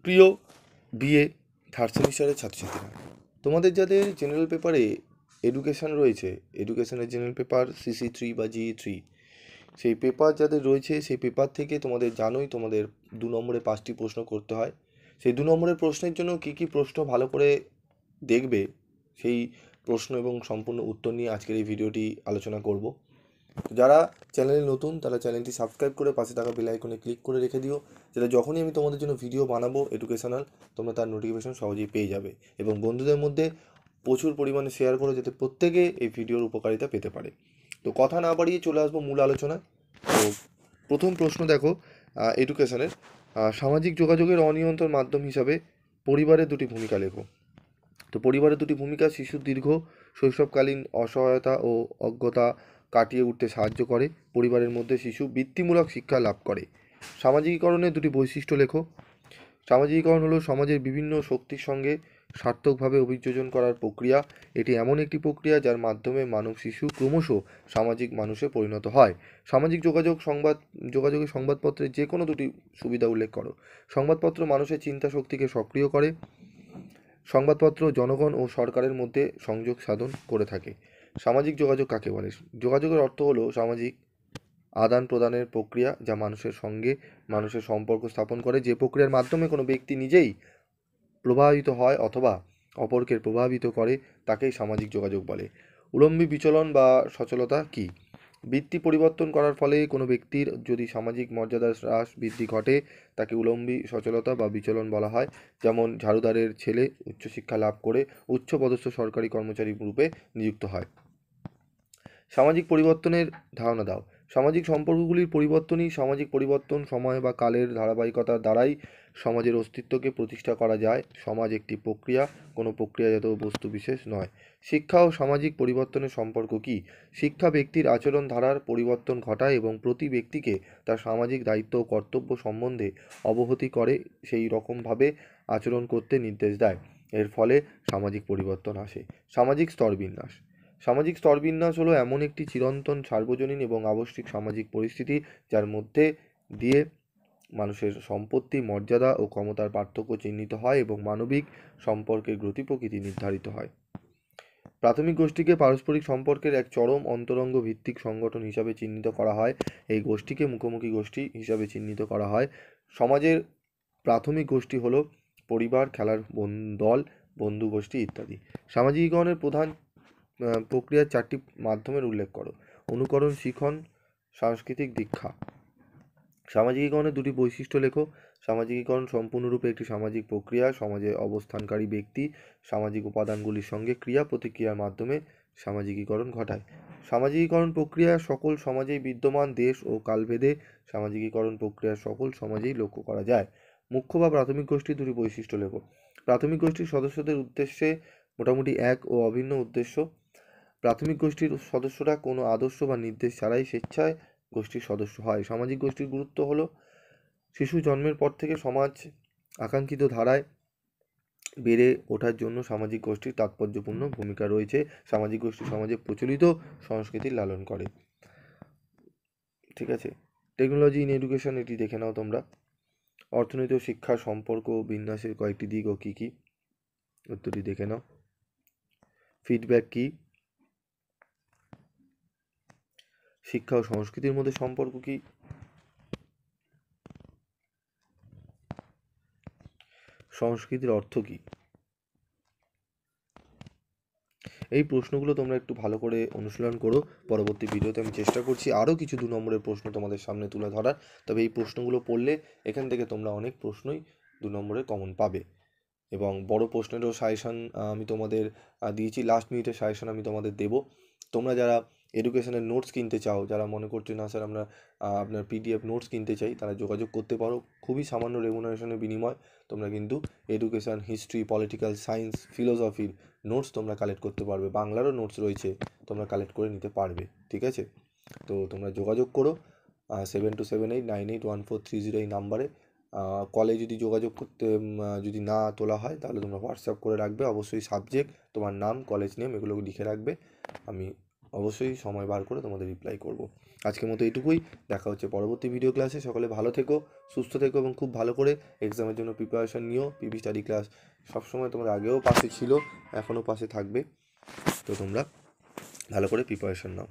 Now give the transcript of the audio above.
প্রিয় BA third সেমিস্টারের ছাত্রছাত্রীরা, তোমাদের যাদের জেনারেল পেপারে এডুকেশান রয়েছে, এডুকেশানের জেনারেল পেপার CC3 বা GE3, সেই পেপার যাদের রয়েছে, সেই পেপার থেকে তোমাদের জানোই তোমাদের 2 নম্বরে 5টি প্রশ্ন করতে হয়। সেই 2 নম্বরের প্রশ্নের জন্য কী কী প্রশ্ন ভালো করে দেখবে, সেই প্রশ্ন এবং সম্পূর্ণ উত্তর নিয়ে আজকের এই ভিডিওটি আলোচনা করব। যারা চ্যানেলে নতুন তারা চ্যানেলটি সাবস্ক্রাইব করে পাশে থাকা বেল আইকনে ক্লিক করে রেখে দিও, যেটা যখনই আমি তোমাদের জন্য ভিডিও বানাবো এডুকেশনাল, তোমরা তার নোটিফিকেশন সহজেই পেয়ে যাবে। এবং বন্ধুদের মধ্যে প্রচুর পরিমাণে শেয়ার করো, যাতে প্রত্যেকে এই ভিডিওর উপকারিতা পেতে পারে। তো কথা না বাড়িয়ে চলে আসবো মূল আলোচনায়। তো প্রথম প্রশ্ন দেখো, এডুকেশনের সামাজিক যোগাযোগের অনিয়ন্ত্রণ মাধ্যম হিসাবে পরিবারের দুটি ভূমিকা লেখো। তো পরিবারের দুটি ভূমিকা: শিশুর দীর্ঘ শৈশবকালীন অসহায়তা ও অজ্ঞতা কাটিয়ে উঠতে সাহায্য করে। পরিবারের মধ্যে শিশু বৃত্তিমূলক শিক্ষা লাভ করে। সামাজিকীকরণের দুটি বৈশিষ্ট্য লেখো। সামাজিকীকরণ হলো সমাজের বিভিন্ন শক্তির সঙ্গে সার্থকভাবে অভিযোজন করার প্রক্রিয়া। এটি এমন একটি প্রক্রিয়া যার মাধ্যমে মানব শিশু ক্রমশ সামাজিক মানুষে পরিণত হয়। সামাজিক যোগাযোগের সংবাদপত্রের যে কোনো দুটি সুবিধা উল্লেখ করো। সংবাদপত্র মানুষের চিন্তা শক্তিকে সক্রিয় করে। সংবাদপত্র জনগণ ও সরকারের মধ্যে সংযোগ সাধন করে থাকে। সামাজিক যোগাযোগ কাকে বলে? যোগাযোগের অর্থ হলো সামাজিক আদান প্রদানের প্রক্রিয়া, যা মানুষের সঙ্গে মানুষের সম্পর্ক স্থাপন করে। যে প্রক্রিয়ার মাধ্যমে কোনো ব্যক্তি নিজেই প্রভাবিত হয় অথবা অপরকে প্রভাবিত করে, তাকেই সামাজিক যোগাযোগ বলে। উলম্বী বিচলন বা সচলতা কি? বৃত্তি পরিবর্তন করার ফলে কোনো ব্যক্তির যদি সামাজিক মর্যাদার হ্রাস বৃদ্ধি ঘটে, তাকে উলম্বী সচলতা বা বিচলন বলা হয়। যেমন ঝাড়ুদারের ছেলে উচ্চশিক্ষা লাভ করে উচ্চপদস্থ সরকারি কর্মচারী রূপে নিযুক্ত হয়। সামাজিক পরিবর্তনের ধারণা দাও। সামাজিক সম্পর্কগুলির পরিবর্তনই সামাজিক পরিবর্তন। সময় বা কালের ধারাবাহিকতার দ্বারাই সমাজের অস্তিত্বকে প্রতিষ্ঠা করা যায়। সমাজ একটি প্রক্রিয়া, কোনো প্রক্রিয়াজাত বস্তু বিশেষ নয়। শিক্ষা ও সামাজিক পরিবর্তনের সম্পর্ক কি? শিক্ষা ব্যক্তির আচরণ ধারার পরিবর্তন ঘটায় এবং প্রতি ব্যক্তিকে তার সামাজিক দায়িত্ব ও কর্তব্য সম্বন্ধে অবহিত করে সেই রকমভাবে আচরণ করতে নির্দেশ দেয়। এর ফলে সামাজিক পরিবর্তন আসে। সামাজিক স্তরবিন্যাস। সামাজিক স্তরবিন্যাস হলো এমন একটি চিরন্তন সার্বজনীন এবং আবশ্যিক সামাজিক পরিস্থিতি, যার মধ্যে দিয়ে মানুষের সম্পত্তি, মর্যাদা ও ক্ষমতার পার্থক্য চিহ্নিত হয় এবং মানবিক সম্পর্কের গতি প্রকৃতি নির্ধারিত হয়। প্রাথমিক গোষ্ঠীকে পারস্পরিক সম্পর্কের এক চরম অন্তরঙ্গ ভিত্তিক সংগঠন হিসাবে চিহ্নিত করা হয়। এই গোষ্ঠীকে মুখোমুখি গোষ্ঠী হিসাবে চিহ্নিত করা হয়। সমাজের প্রাথমিক গোষ্ঠী হলো পরিবার, খেলার দল, বন্ধু গোষ্ঠী ইত্যাদি। সামাজিকীকরণের প্রধান প্রক্রিয়ার 4টি মাধ্যমের উল্লেখ করো। অনুকরণ, শিখন, সাংস্কৃতিক দীক্ষা। সামাজিকীকরণের দুটি বৈশিষ্ট্য লেখো। সামাজিকীকরণ সম্পূর্ণরূপে একটি সামাজিক প্রক্রিয়া। সমাজে অবস্থানকারী ব্যক্তি সামাজিক উপাদানগুলির সঙ্গে ক্রিয়া প্রতিক্রিয়ার মাধ্যমে সামাজিকীকরণ ঘটায়। সামাজিকীকরণ প্রক্রিয়া সকল সমাজেই বিদ্যমান। দেশ ও কালভেদে সামাজিকীকরণ প্রক্রিয়া সকল সমাজেই লক্ষ্য করা যায়। মুখ্য বা প্রাথমিক গোষ্ঠীর দুটি বৈশিষ্ট্য লেখো। প্রাথমিক গোষ্ঠীর সদস্যদের উদ্দেশ্যে মোটামুটি এক ও অভিন্ন উদ্দেশ্য। প্রাথমিক গোষ্ঠীর সদস্যরা কোনো আদর্শ বা নির্দেশ ছাড়াই স্বেচ্ছায় গোষ্ঠীর সদস্য হয়। সামাজিক গোষ্ঠীর গুরুত্ব হলো শিশু জন্মের পর থেকে সমাজ আকাঙ্ক্ষিত ধারায় বেড়ে ওঠার জন্য সামাজিক গোষ্ঠীর তাৎপর্যপূর্ণ ভূমিকা রয়েছে। সামাজিক গোষ্ঠী সমাজে প্রচলিত সংস্কৃতির লালন করে। ঠিক আছে। টেকনোলজি ইন এডুকেশন, এটি দেখে নাও তোমরা। অর্থনীতি ও শিক্ষার সম্পর্ক বিন্যাসের কয়েকটি দিক ও কী কী, উত্তরটি দেখে নাও। ফিডব্যাক কি? শিক্ষা ও সংস্কৃতির মধ্যে সম্পর্ক কি? সংস্কৃতির অর্থ কি? এই প্রশ্নগুলো তোমরা একটু ভালো করে অনুশীলন করো। পরবর্তী ভিডিওতে আমি চেষ্টা করছি আরও কিছু 2 নম্বরের প্রশ্ন তোমাদের সামনে তুলে ধরার। তবে এই প্রশ্নগুলো পড়লে এখান থেকে তোমরা অনেক প্রশ্নই 2 নম্বরে কমন পাবে। এবং বড় প্রশ্নেরও সাজেশান আমি তোমাদের দিয়েছি। লাস্ট মিনিটের সাজেশান আমি তোমাদের দেব। তোমরা যারা এডুকেশনের নোটস কিনতে চাও, যারা মনে করছো না স্যার আমরা আপনার PDF নোটস কিনতে চাই, তারা যোগাযোগ করতে পারো। খুবই সামান্য রেমুনারেশনের বিনিময় তোমরা কিন্তু এডুকেশান, হিস্ট্রি, পলিটিক্যাল সায়েন্স, ফিলোসফির নোটস তোমরা কালেক্ট করতে পারবে। বাংলারও নোটস রয়েছে, তোমরা কালেক্ট করে নিতে পারবে। ঠিক আছে? তো তোমরা যোগাযোগ করো 7278981430 এই নাম্বারে। কলে যদি যোগাযোগ করতে যদি না তোলা হয়, তাহলে তোমরা হোয়াটসঅ্যাপ করে রাখবে। অবশ্যই সাবজেক্ট, তোমার নাম, কলেজ নেম এগুলো লিখে রাখবে। আমি অবশ্যই সময় বার করে তোমাদের রিপ্লাই করব। আজকের মতো এইটুকুই, দেখা হচ্ছে পরবর্তী ভিডিও ক্লাসে। সকলে ভালো থেকো, সুস্থ থেকো এবং খুব ভালো করে এক্সামের জন্য প্রিপারেশন নিও। পিভি স্টাডি ক্লাস সবসময় তোমাদের আগেও পাশে ছিল, এখনও পাশে থাকবে। তো তোমরা ভালো করে প্রিপারেশন নাও।